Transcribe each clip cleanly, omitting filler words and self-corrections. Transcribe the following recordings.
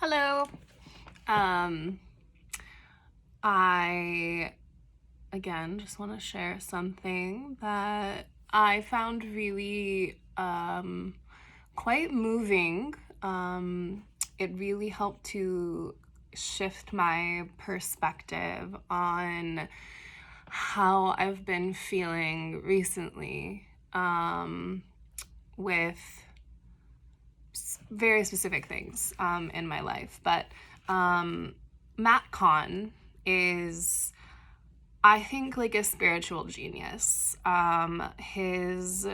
Hello. I again just want to share something that I found really quite moving. It really helped to shift my perspective on how I've been feeling recently with very specific things in my life. But Matt Kahn is, I think, like a spiritual genius. His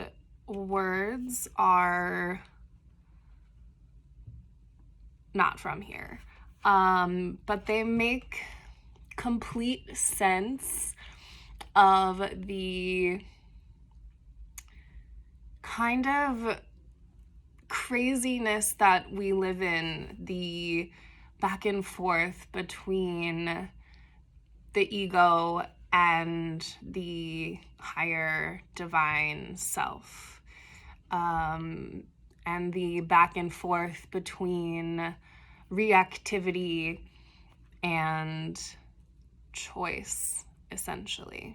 words are not from here, but they make complete sense of the kind of craziness that we live in, the back and forth between the ego and the higher divine self, and the back and forth between reactivity and choice, essentially.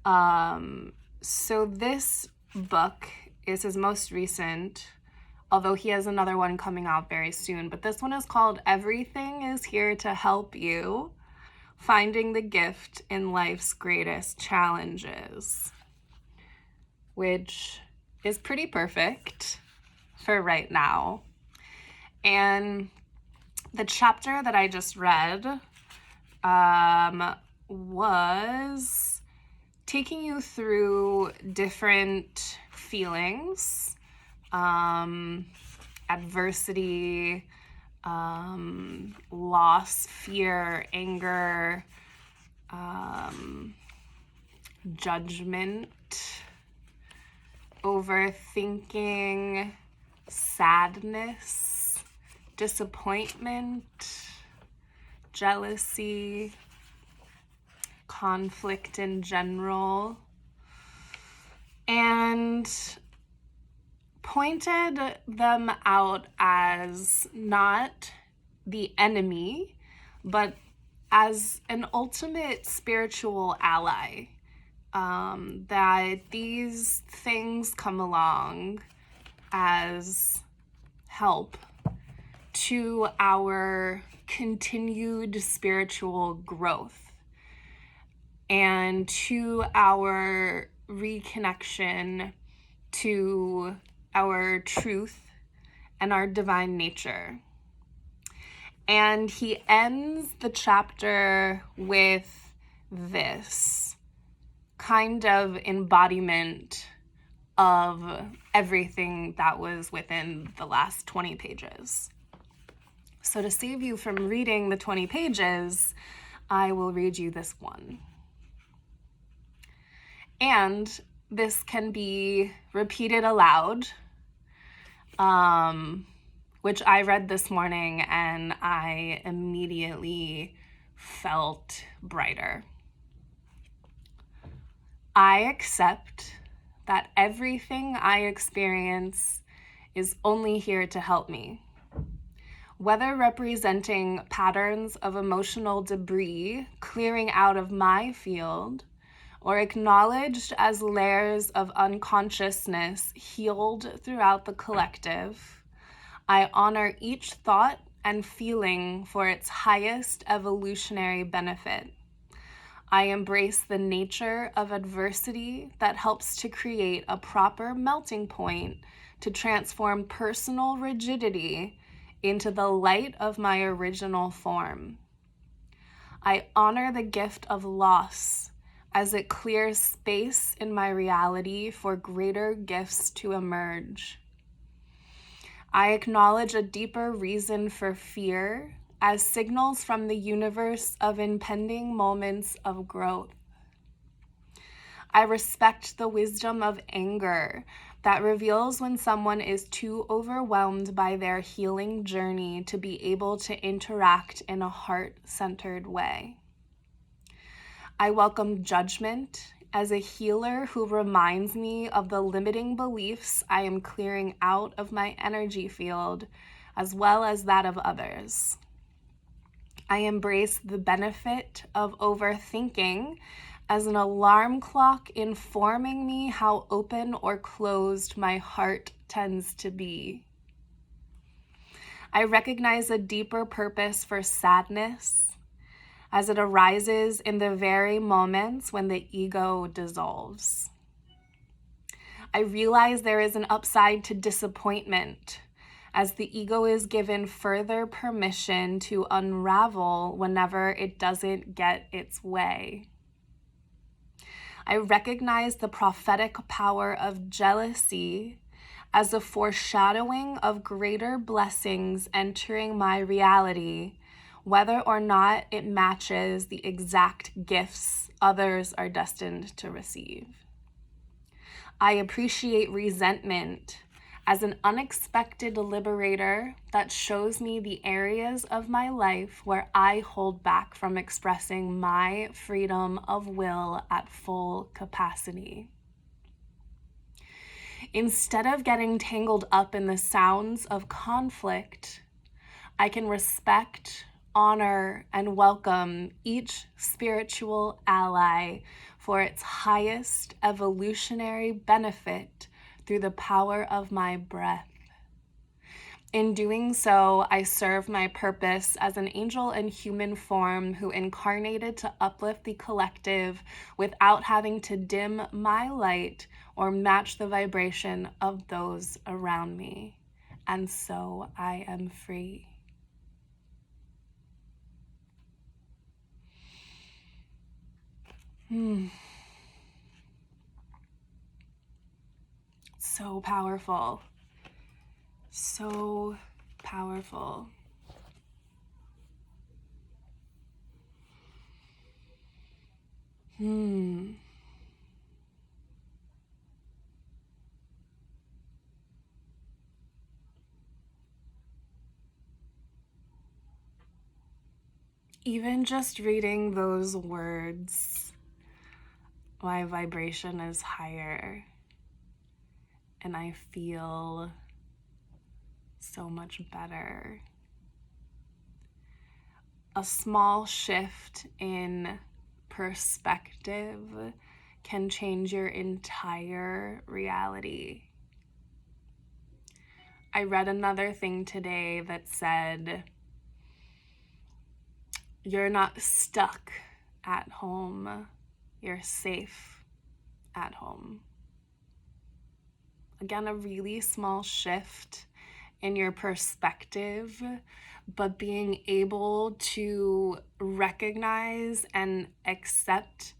So this book is his most recent, although he has another one coming out very soon. But this one is called Everything is Here to Help You, Finding the Gift in Life's Greatest Challenges, which is pretty perfect for right now. And the chapter that I just read was taking you through different feelings, adversity, loss, fear, anger, judgment, overthinking, sadness, disappointment, jealousy, conflict in general, and pointed them out as not the enemy, but as an ultimate spiritual ally. That these things come along as help to our continued spiritual growth and to our reconnection to our truth and our divine nature. And he ends the chapter with this kind of embodiment of everything that was within the last 20 pages. So to save you from reading the 20 pages, I will read you this one. And this can be repeated aloud, which I read this morning and I immediately felt brighter. I accept that everything I experience is only here to help me. Whether representing patterns of emotional debris clearing out of my field, or acknowledged as layers of unconsciousness healed throughout the collective, I honor each thought and feeling for its highest evolutionary benefit. I embrace the nature of adversity that helps to create a proper melting point to transform personal rigidity into the light of my original form. I honor the gift of loss as it clears space in my reality for greater gifts to emerge. I acknowledge a deeper reason for fear as signals from the universe of impending moments of growth. I respect the wisdom of anger that reveals when someone is too overwhelmed by their healing journey to be able to interact in a heart-centered way. I welcome judgment as a healer who reminds me of the limiting beliefs I am clearing out of my energy field as well as that of others. I embrace the benefit of overthinking as an alarm clock informing me how open or closed my heart tends to be. I recognize a deeper purpose for sadness as it arises in the very moments when the ego dissolves. I realize there is an upside to disappointment as the ego is given further permission to unravel whenever it doesn't get its way. I recognize the prophetic power of jealousy as a foreshadowing of greater blessings entering my reality, whether or not it matches the exact gifts others are destined to receive. I appreciate resentment as an unexpected liberator that shows me the areas of my life where I hold back from expressing my freedom of will at full capacity. Instead of getting tangled up in the sounds of conflict, I can respect, honor, and welcome each spiritual ally for its highest evolutionary benefit through the power of my breath. In doing so, I serve my purpose as an angel in human form who incarnated to uplift the collective without having to dim my light or match the vibration of those around me. And so I am free. So powerful. So powerful. Even just reading those words, my vibration is higher and I feel so much better. A small shift in perspective can change your entire reality. I read another thing today that said, you're not stuck at home, you're safe at home. Again, a really small shift in your perspective, but being able to recognize and accept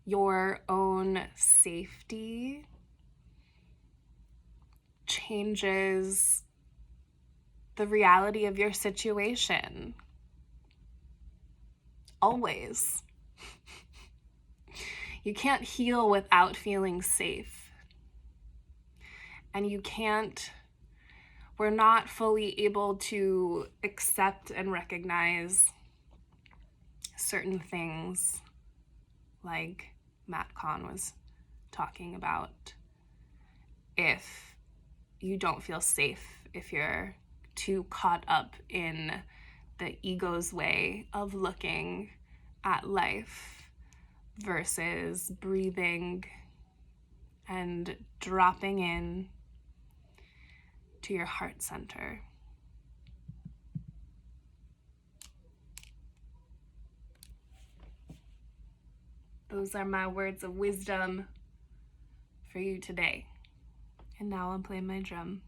your own safety changes the reality of your situation. Always. You can't heal without feeling safe. And we're not fully able to accept and recognize certain things like Matt Kahn was talking about. If you don't feel safe, if you're too caught up in the ego's way of looking at life versus breathing and dropping in to your heart center. Those are my words of wisdom for you today. And now I'll play my drum.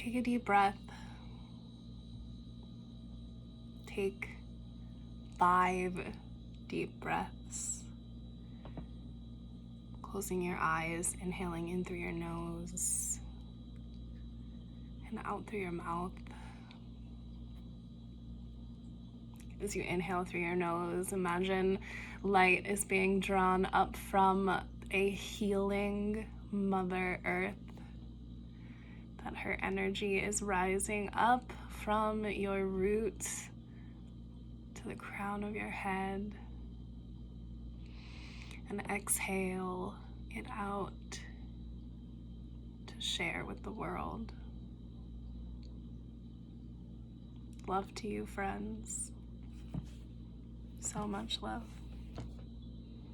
Take a deep breath. Take 5 deep breaths. Closing your eyes, inhaling in through your nose and out through your mouth. As you inhale through your nose, imagine light is being drawn up from a healing Mother Earth, that her energy is rising up from your roots to the crown of your head. And exhale it out to share with the world. Love to you, friends. So much love.